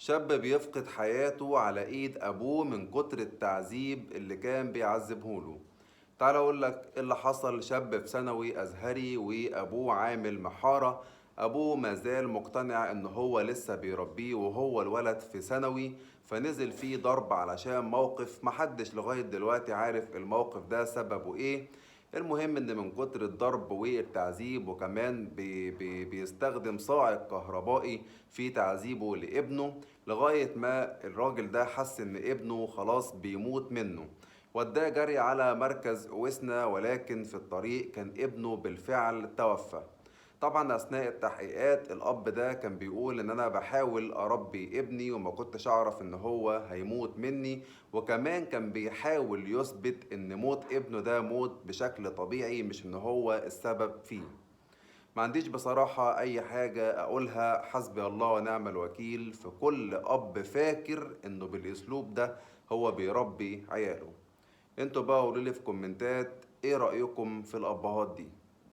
شاب بيفقد حياته على ايد ابوه من كتر التعذيب اللي كان بيعذبهوله. تعال اقول لك إيه اللي حصل. شاب في ثانوي ازهري وابوه عامل محارة. ابوه مازال مقتنع ان هو لسه بيربيه وهو الولد في ثانوي، فنزل فيه ضرب علشان موقف محدش لغاية دلوقتي عارف الموقف ده سببه ايه. المهم ان من كتر الضرب والتعذيب، وكمان بيستخدم صاعق كهربائي في تعذيبه لابنه، لغاية ما الراجل ده حس ان ابنه خلاص بيموت منه. وداه جري على مركز وسنة، ولكن في الطريق كان ابنه بالفعل توفى. طبعا اثناء التحقيقات الاب ده كان بيقول ان انا بحاول اربي ابني وما كنتش اعرف ان هو هيموت مني، وكمان كان بيحاول يثبت ان موت ابنه ده موت بشكل طبيعي، مش ان هو السبب فيه. ما عنديش بصراحة اي حاجة اقولها. حسبي الله ونعم الوكيل في كل اب فاكر انه بالاسلوب ده هو بيربي عياله. انتوا بقى قولولي في كومنتات ايه رأيكم في الابهات دي.